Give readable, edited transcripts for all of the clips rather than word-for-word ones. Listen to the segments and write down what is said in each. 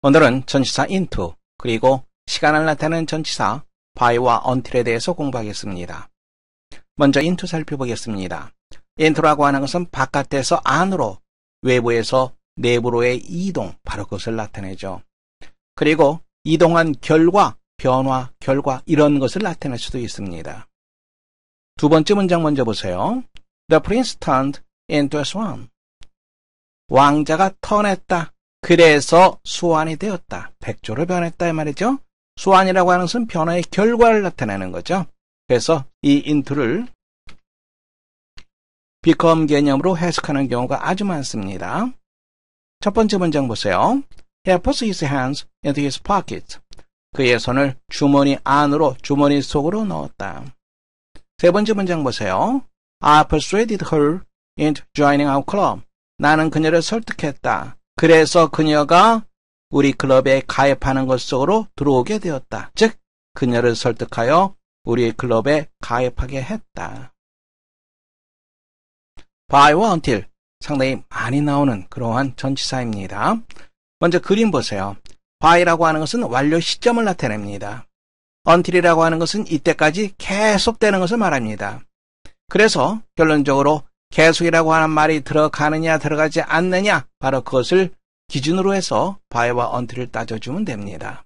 오늘은 전치사 into 그리고 시간을 나타내는 전치사 by와 until에 대해서 공부하겠습니다. 먼저 into 살펴보겠습니다. into라고 하는 것은 바깥에서 안으로, 외부에서 내부로의 이동, 바로 그것을 나타내죠. 그리고 이동한 결과, 변화, 결과 이런 것을 나타낼 수도 있습니다. 두 번째 문장 먼저 보세요. The prince turned into a swan. 왕자가 턴했다. 그래서 수완이 되었다. 백조로 변했다 이 말이죠. 수완이라고 하는 것은 변화의 결과를 나타내는 거죠. 그래서 이 into를 become 개념으로 해석하는 경우가 아주 많습니다. 첫 번째 문장 보세요. He puts his hands into his pocket. 그의 손을 주머니 안으로, 주머니 속으로 넣었다. 세 번째 문장 보세요. I persuaded her into joining our club. 나는 그녀를 설득했다. 그래서 그녀가 우리 클럽에 가입하는 것 속으로 들어오게 되었다. 즉, 그녀를 설득하여 우리 클럽에 가입하게 했다. by와 until, 상당히 많이 나오는 그러한 전치사입니다. 먼저 그림 보세요. by라고 하는 것은 완료 시점을 나타냅니다. until이라고 하는 것은 이때까지 계속되는 것을 말합니다. 그래서 결론적으로 계속이라고 하는 말이 들어가느냐 들어가지 않느냐 바로 그것을 기준으로 해서 by와 until을 따져주면 됩니다.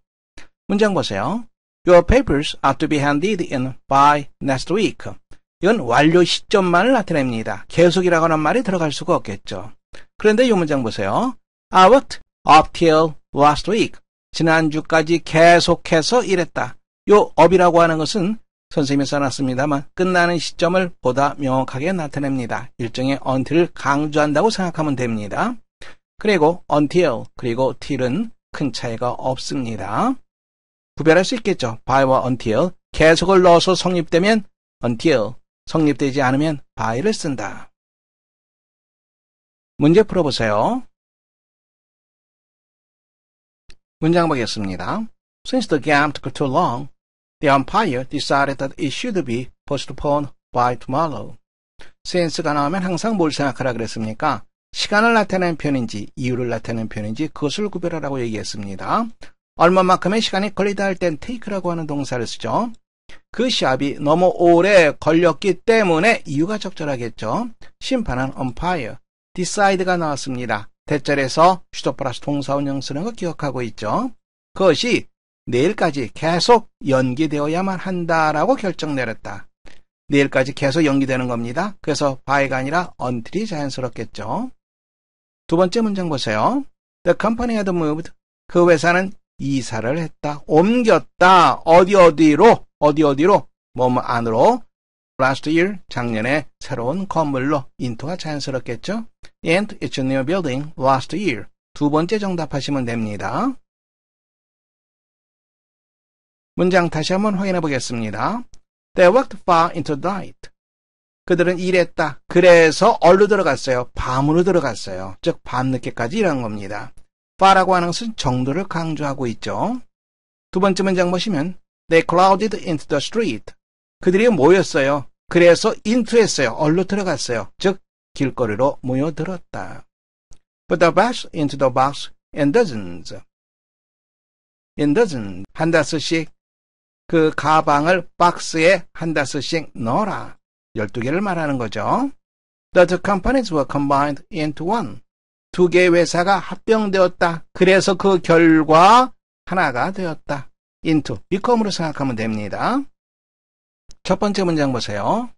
문장 보세요. Your papers are to be handed in by next week. 이건 완료 시점만을 나타냅니다. 계속이라고 하는 말이 들어갈 수가 없겠죠. 그런데 이 문장 보세요. I worked up till last week. 지난주까지 계속해서 일했다. 요 up이라고 하는 것은 선생님이 써놨습니다만 끝나는 시점을 보다 명확하게 나타냅니다. 일종의 until을 강조한다고 생각하면 됩니다. 그리고 until 그리고 till은 큰 차이가 없습니다. 구별할 수 있겠죠. by와 until 계속을 넣어서 성립되면 until, 성립되지 않으면 by를 쓴다. 문제 풀어보세요. 문장 보겠습니다. Since the game took too long, the umpire decided that it should be postponed by tomorrow. since가 나오면 항상 뭘 생각하라 그랬습니까? 시간을 나타내는 표현인지 이유를 나타내는 표현인지 그것을 구별하라고 얘기했습니다. 얼마만큼의 시간이 걸리다 할 땐 take라고 하는 동사를 쓰죠. 그 시합이 너무 오래 걸렸기 때문에 이유가 적절하겠죠. 심판은 umpire, decide가 나왔습니다. 대절에서 주어 플러스 동사원형 쓰는 거 기억하고 있죠. 그것이 내일까지 계속 연기되어야만 한다라고 결정 내렸다. 내일까지 계속 연기되는 겁니다. 그래서 by가 아니라 until이 자연스럽겠죠. 두 번째 문장 보세요. The company had moved. 그 회사는 이사를 했다. 옮겼다. 어디로? 뭐뭐 안으로. Last year, 작년에 새로운 건물로. into가 자연스럽겠죠. And it's a new building last year. 두 번째 정답하시면 됩니다. 문장 다시 한번 확인해 보겠습니다. They worked far into the night. 그들은 일했다. 그래서 얼로 들어갔어요. 밤으로 들어갔어요. 즉 밤늦게까지 일한 겁니다. far라고 하는 것은 정도를 강조하고 있죠. 두 번째 문장 보시면 They crowded into the street. 그들이 모였어요. 그래서 into 했어요. 얼로 들어갔어요. 즉 길거리로 모여들었다. Put the bags into the box in dozens. in dozens. 한 다스씩 그 가방을 박스에 한 다스씩 넣어라. 12개를 말하는 거죠. The two companies were combined into one. 두 개의 회사가 합병되었다. 그래서 그 결과 하나가 되었다. into, become으로 생각하면 됩니다. 첫 번째 문장 보세요.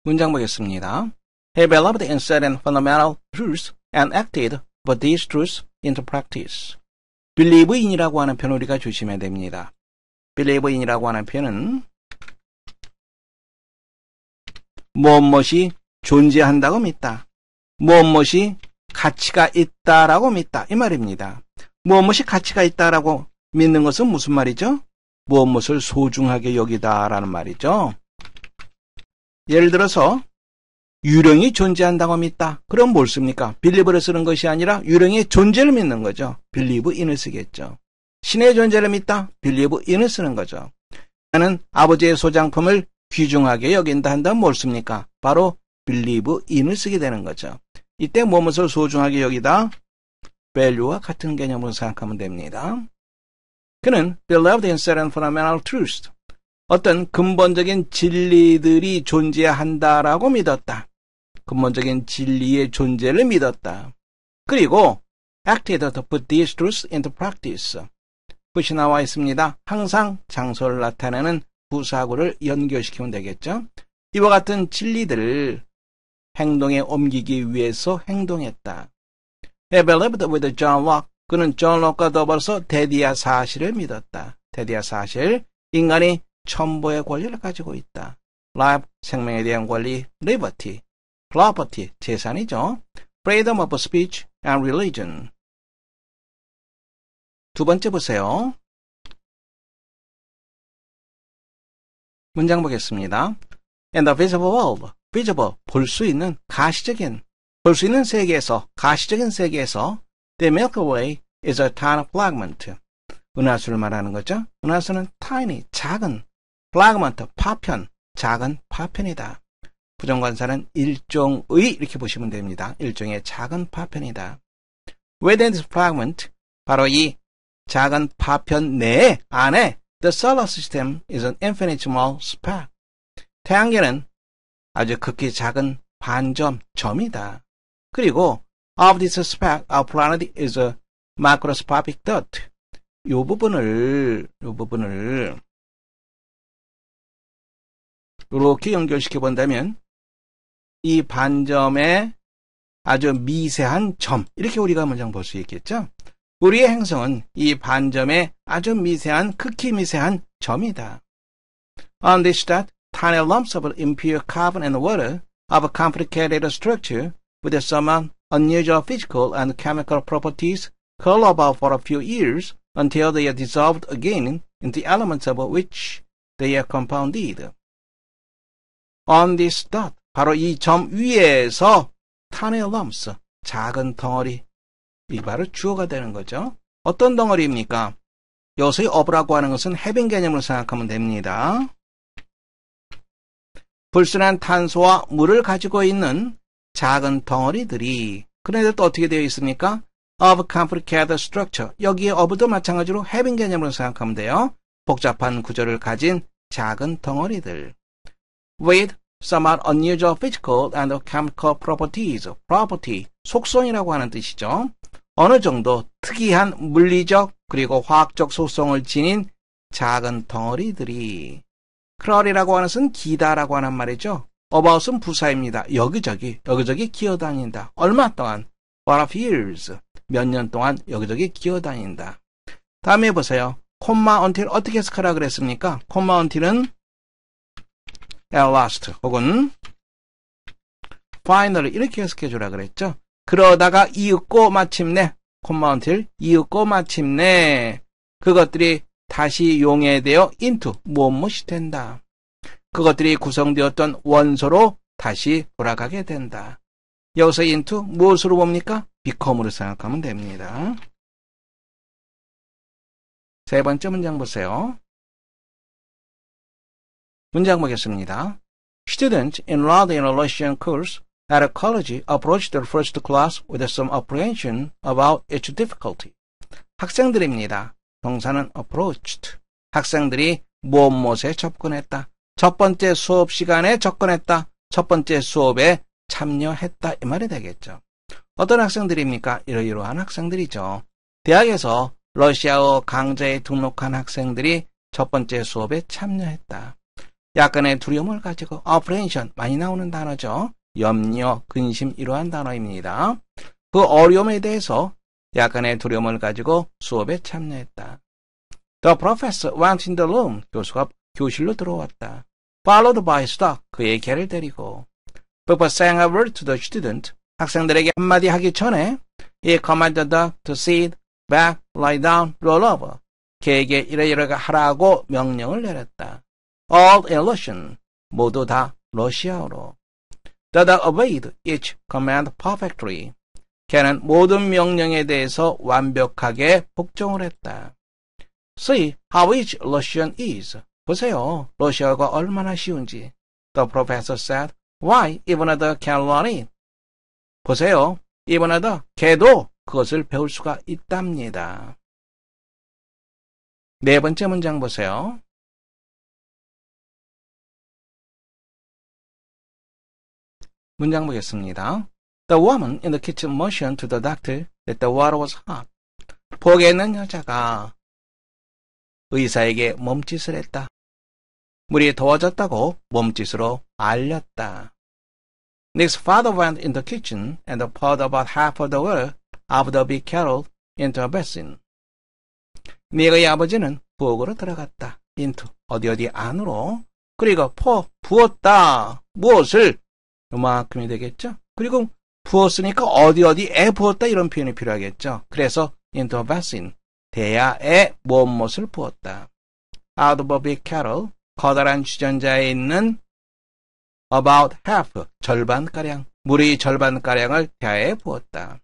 문장 보겠습니다. He believed in certain fundamental truths and acted put these truths into practice. believe in이라고 하는 표현 우리가 조심해야 됩니다. believe in이라고 하는 표현은 무엇이 존재한다고 믿다. 무엇이 가치가 있다라고 믿다. 이 말입니다. 무엇이 가치가 있다라고 믿는 것은 무슨 말이죠? 무엇을 소중하게 여기다라는 말이죠. 예를 들어서 유령이 존재한다고 믿다. 그럼 뭘 씁니까? believe를 쓰는 것이 아니라 유령의 존재를 믿는 거죠. believe in을 쓰겠죠. 신의 존재를 믿다. believe in을 쓰는 거죠. 나는 아버지의 소장품을 귀중하게 여긴다 한다면 뭘 씁니까? 바로 believe in을 쓰게 되는 거죠. 이때 무엇을 소중하게 여기다? value와 같은 개념으로 생각하면 됩니다. 그는 believed in certain fundamental truths. 어떤 근본적인 진리들이 존재한다라고 믿었다. 근본적인 진리의 존재를 믿었다. 그리고 acted to put these truths into practice. 붓이 나와 있습니다. 항상 장소를 나타내는 부사구를 연결시키면 되겠죠. 이와 같은 진리들을 행동에 옮기기 위해서 행동했다. He believed with John Locke. 그는 존 록과 더불어서 대디아 사실을 믿었다. 대디아 사실, 인간이 천부의 권리를 가지고 있다. Life, 생명에 대한 권리, liberty, property, 재산이죠. Freedom of speech and religion. 두 번째 보세요. 문장 보겠습니다. In the visible world, visible, 볼 수 있는, 가시적인, 볼 수 있는 세계에서, 가시적인 세계에서 The Milky Way is a tiny fragment. 은하수를 말하는 거죠. 은하수는 tiny, 작은, fragment, 파편, 작은 파편이다. 부정관사는 일종의 이렇게 보시면 됩니다. 일종의 작은 파편이다. Within this fragment, 바로 이 작은 파편 내에, 안에 The solar system is an infinitesimal speck. 태양계는 아주 극히 작은 반점, 점이다. 그리고 of this speck, our planet is a macroscopic dot. 요 부분을 이렇게 연결시켜 본다면 이 반점의 아주 미세한 점, 이렇게 우리가 문장 볼 수 있겠죠. 우리의 행성은 이 반점의 아주 미세한, 극히 미세한 점이다. On this dot, tiny lumps of impure carbon and water of a complicated structure with some unusual physical and chemical properties curl about for a few years until they are dissolved again into the elements of which they are compounded. On this dot, 바로 이 점 위에서 tiny lumps, 작은 덩어리, 이 바로 주어가 되는 거죠. 어떤 덩어리입니까? 여기서의 of라고 하는 것은 having 개념으로 생각하면 됩니다. 불순한 탄소와 물을 가지고 있는 작은 덩어리들이, 그런데 또 어떻게 되어 있습니까? of complicated structure. 여기에 of도 마찬가지로 having 개념으로 생각하면 돼요. 복잡한 구조를 가진 작은 덩어리들. with somewhat unusual physical and chemical properties. property, 속성이라고 하는 뜻이죠. 어느 정도 특이한 물리적 그리고 화학적 속성을 지닌 작은 덩어리들이. crawl이라고 하는 것은 기다라고 하는 말이죠. about은 부사입니다. 여기저기 기어다닌다. 얼마 동안? for a few years. 몇 년 동안 여기저기 기어다닌다. 다음에 보세요. 콤마 until 어떻게 해석하라 그랬습니까? 콤마 until은 at last 혹은 finally 이렇게 해석해 주라 그랬죠. 그러다가 이윽고 마침내 콤마 until 이윽고 마침내 그것들이 다시 용해되어 into 무엇이 된다. 그것들이 구성되었던 원소로 다시 돌아가게 된다. 여기서 into 무엇으로 봅니까? become으로 생각하면 됩니다. 세 번째 문장 보세요. 문장 보겠습니다. Students enrolled in a Russian course at a college approached their first class with some apprehension about its difficulty. 학생들입니다. 동사는 approached. 학생들이 무엇에 접근했다. 첫 번째 수업 시간에 접근했다. 첫 번째 수업에 참여했다. 이 말이 되겠죠. 어떤 학생들입니까? 이러이러한 학생들이죠. 대학에서 러시아어 강좌에 등록한 학생들이 첫 번째 수업에 참여했다. 약간의 두려움을 가지고 apprehension, 많이 나오는 단어죠. 염려, 근심 이러한 단어입니다. 그 어려움에 대해서 약간의 두려움을 가지고 수업에 참여했다. The professor went in the room. 교수가 교실로 들어왔다. Followed by Stock. 그의 개를 데리고. Before saying a word to the student. 학생들에게 한마디 하기 전에 he commanded her to sit back, lie down, roll over. 걔에게 이러이러가 하라고 명령을 내렸다. All in Russian. 모두 다 러시아어로. Dada obeyed each command perfectly. 걔는 모든 명령에 대해서 완벽하게 복종을 했다. See how each Russian is. 보세요. 러시아어가 얼마나 쉬운지. The professor said, Why, even other can learn it. 보세요. even other, 걔도 그것을 배울 수가 있답니다. 네 번째 문장 보세요. 문장 보겠습니다. The woman in the kitchen motioned to the doctor that the water was hot. 부엌에 있는 여자가 의사에게 몸짓을 했다. 물이 더워졌다고 몸짓으로 알렸다. Nick's father went in the kitchen and poured about half of the water out of the big kettle into a basin. 닉의 아버지는 부엌으로 들어갔다. into 어디 안으로. 그리고 부었다. 무엇을? 요만큼이 되겠죠? 그리고 부었으니까 어디에 부었다 이런 표현이 필요하겠죠. 그래서 into a basin 대야에 무엇을 부었다. out of a big kettle 커다란 주전자에 있는 about half 절반가량 물의 절반가량을 대야에 부었다.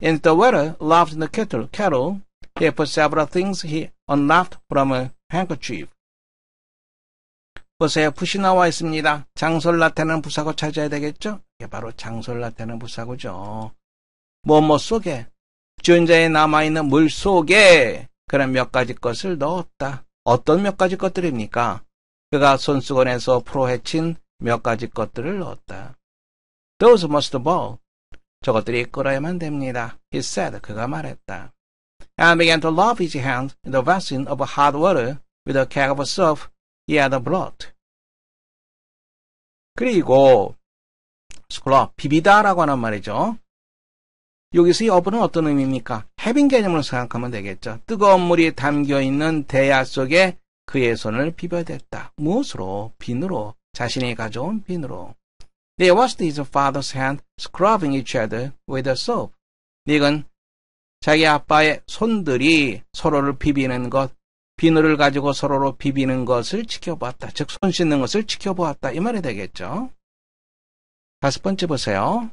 In the water left in the kettle he put several things he unwrapped from a handkerchief. 보세요. 붓이 나와 있습니다. 장소를 나타내는 부사고 찾아야 되겠죠? 이게 바로 장소를 나타내는 부사고죠. 뭐뭐 속에 주전자에 남아있는 물 속에 그런 몇 가지 것을 넣었다. 어떤 몇 가지 것들입니까? 그가 손수건에서 풀어헤친 몇 가지 것들을 넣었다. Those must boil. 저것들이 끓어야만 됩니다. He said. 그가 말했다. And began to lave his hand in the basin of hot water with a keg of soap he had brought. 그리고 scrub, 비비다라고 하는 말이죠. 여기서 이 어부는 어떤 의미입니까? 해빙 개념으로 생각하면 되겠죠. 뜨거운 물이 담겨있는 대야 속에 그의 손을 비벼댔다. 무엇으로? 비누로. 자신이 가져온 비누로. They washed his father's hand, scrubbing each other with a soap. 닉은 자기 아빠의 손들이 서로를 비비는 것, 비누를 가지고 서로로 비비는 것을 지켜보았다. 즉, 손 씻는 것을 지켜보았다. 이 말이 되겠죠. 5번째 보세요.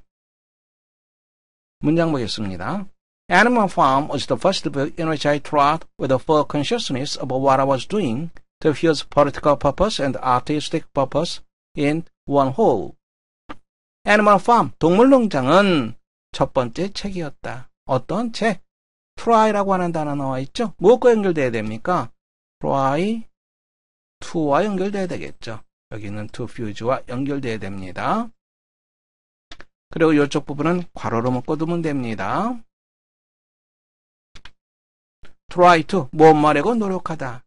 문장 보겠습니다. Animal Farm was the first book in which I trod with a full consciousness of what I was doing to fuse political purpose and artistic purpose in one whole. Animal Farm, 동물농장은 첫 번째 책이었다. 어떤 책? try라고 하는 단어 나와 있죠? 무엇과 연결돼야 됩니까? try, to와 연결돼야 되겠죠. 여기는 to fuse와 연결돼야 됩니다. 그리고 이쪽 부분은 괄호로 묶어두면 됩니다. try to, 무엇 말하고 노력하다.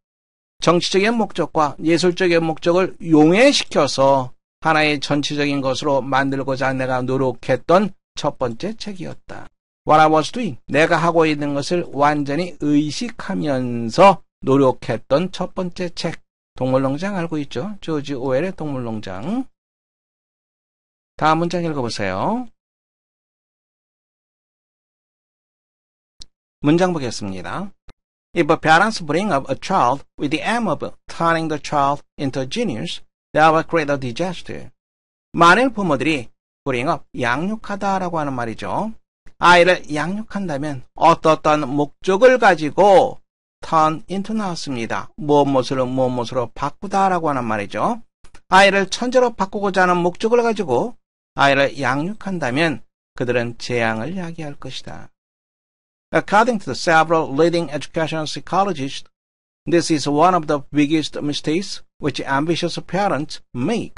정치적인 목적과 예술적인 목적을 용해시켜서 하나의 전체적인 것으로 만들고자 내가 노력했던 첫 번째 책이었다. What I was doing, 내가 하고 있는 것을 완전히 의식하면서 노력했던 첫 번째 책. 동물농장 알고 있죠? 조지 오웰의 동물농장. 다음 문장 읽어보세요. 문장 보겠습니다. If parents bring up a child with the aim of turning the child into a genius, they will create a disaster. 만일 부모들이 bring up, 양육하다라고 하는 말이죠. 아이를 양육한다면 어떠한 목적을 가지고 turn into 나왔습니다. 무엇으로 바꾸다라고 하는 말이죠. 아이를 천재로 바꾸고자 하는 목적을 가지고 아이를 양육한다면 그들은 재앙을 야기할 것이다. According to the several leading educational psychologists, this is one of the biggest mistakes which ambitious parents make.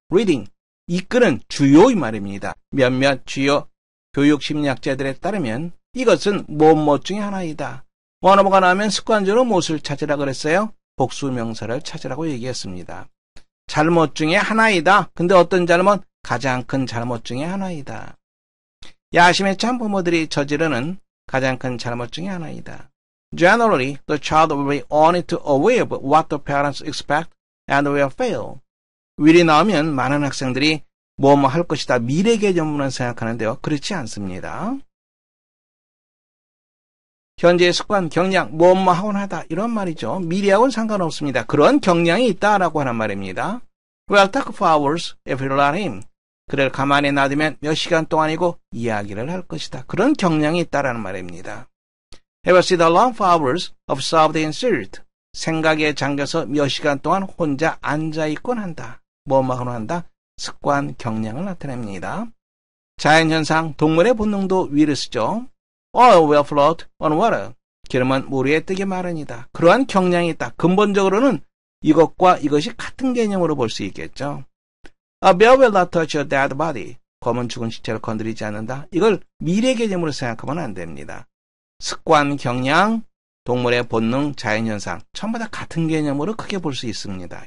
Reading, 이끄는 주요 이 말입니다. 몇몇 주요 교육심리학자들에 따르면 이것은 무엇 중에 하나이다. 원어가 나오면 습관적으로 무엇을 찾으라 그랬어요? 복수명사를 찾으라고 얘기했습니다. 잘못 중에 하나이다. 근데 어떤 잘못? 가장 큰 잘못 중에 하나이다. 야심에 찬 부모들이 저지르는 가장 큰 잘못 중에 하나이다. Generally, the child will be only too aware of what the parents expect and will fail. 윌이 나오면 많은 학생들이 뭐뭐 할 것이다. 미래 개념으로 생각하는데요. 그렇지 않습니다. 현재의 습관, 경량, 뭐뭐 하곤 하다. 이런 말이죠. 미래하고는 상관없습니다. 그런 경량이 있다라고 하는 말입니다. We'll talk for hours if you let him. 그를 가만히 놔두면 몇 시간 동안이고 이야기를 할 것이다. 그런 경량이 있다라는 말입니다. Ever sit alone for hours absorbed in thought. 생각에 잠겨서 몇 시간 동안 혼자 앉아있곤 한다. 뭐뭐 하곤 한다. 습관, 경량을 나타냅니다. 자연현상, 동물의 본능도 위를 쓰죠. Oil will float on water. 기름은 물 위에 뜨기 마련이다. 그러한 경향이 있다. 근본적으로는 이것과 이것이 같은 개념으로 볼 수 있겠죠. A bear will not touch a dead body. 검은 죽은 시체를 건드리지 않는다. 이걸 미래 개념으로 생각하면 안 됩니다. 습관, 경향, 동물의 본능, 자연현상 전부 다 같은 개념으로 크게 볼 수 있습니다.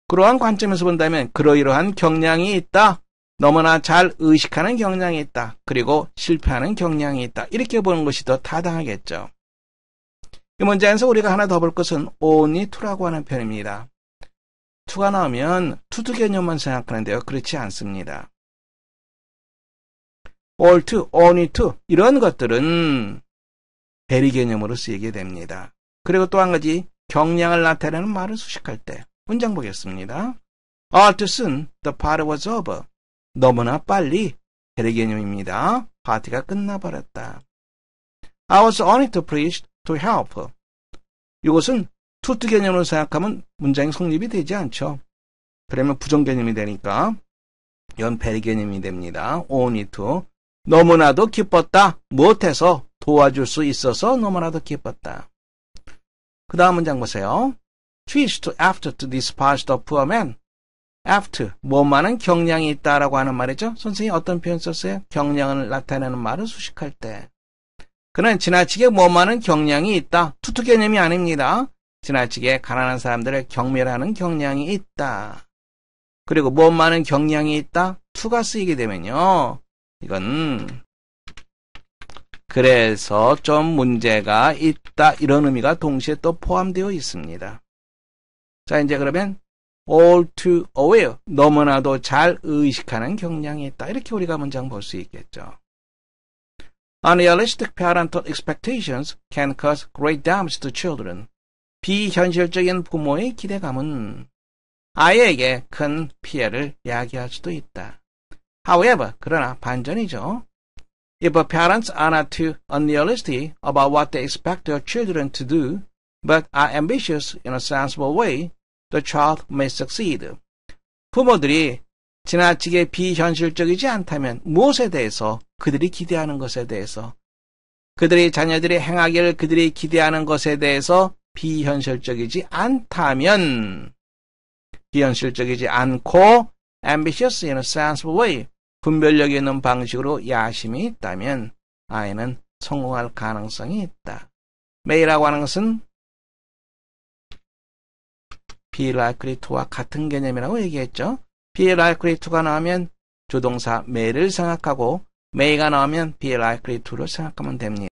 그러한 관점에서 본다면 그러이러한 경향이 있다. 너무나 잘 의식하는 경향이 있다. 그리고 실패하는 경향이 있다. 이렇게 보는 것이 더 타당하겠죠. 이 문제에서 우리가 하나 더 볼 것은 only to라고 하는 표현입니다. to가 나오면 to 개념만 생각하는데요. 그렇지 않습니다. all to, only to 이런 것들은 대리 개념으로 쓰이게 됩니다. 그리고 또 한 가지 경향을 나타내는 말을 수식할 때 문장 보겠습니다. All too soon the party was over. 너무나 빨리 대리 개념입니다. 파티가 끝나버렸다. I was only to preach to help. 이것은 to 개념으로 생각하면 문장이 성립이 되지 않죠. 그러면 부정 개념이 되니까 이건 대리 개념이 됩니다. only to. 너무나도 기뻤다. 무엇해서 도와줄 수 있어서 너무나도 기뻤다. 그 다음 문장 보세요. Twist after to despise the poor man. after, 뭐만한 경향이 있다라고 하는 말이죠. 선생님이 어떤 표현 썼어요? 경향을 나타내는 말을 수식할 때. 그는 지나치게 뭐만한 경향이 있다. 투투 개념이 아닙니다. 지나치게 가난한 사람들을 경멸하는 경향이 있다. 그리고 뭐만한 경향이 있다. 투가 쓰이게 되면요. 이건 그래서 좀 문제가 있다. 이런 의미가 동시에 또 포함되어 있습니다. 자, 이제 그러면 all too aware, 너무나도 잘 의식하는 경향이 있다. 이렇게 우리가 문장 볼 수 있겠죠. Unrealistic parental expectations can cause great damage to children. 비현실적인 부모의 기대감은 아이에게 큰 피해를 야기할 수도 있다. However, 그러나 반전이죠. If parents are not too unrealistic about what they expect their children to do, but are ambitious in a sensible way, the child may succeed. 부모들이 지나치게 비현실적이지 않다면 무엇에 대해서 그들이 기대하는 것에 대해서 그들의 자녀들이 행하기를 그들이 기대하는 것에 대해서 비현실적이지 않다면 비현실적이지 않고 ambitious in a sensible way 분별력 있는 방식으로 야심이 있다면 아이는 성공할 가능성이 있다. may라고 하는 것은 be likely to와 같은 개념이라고 얘기했죠. be likely to가 나오면 조동사 may를 생각하고 may가 나오면 be likely to를 생각하면 됩니다.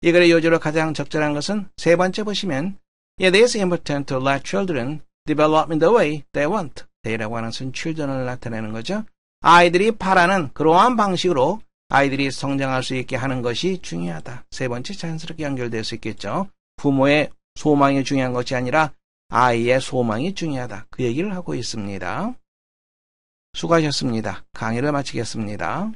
이 글의 요지로 가장 적절한 것은 세 번째 보시면 It is important to let children develop in the way they want. they라고 하는 것은 children을 나타내는 거죠. 아이들이 바라는 그러한 방식으로 아이들이 성장할 수 있게 하는 것이 중요하다. 세 번째 자연스럽게 연결될 수 있겠죠. 부모의 소망이 중요한 것이 아니라 아이의 소망이 중요하다. 그 얘기를 하고 있습니다. 수고하셨습니다. 강의를 마치겠습니다.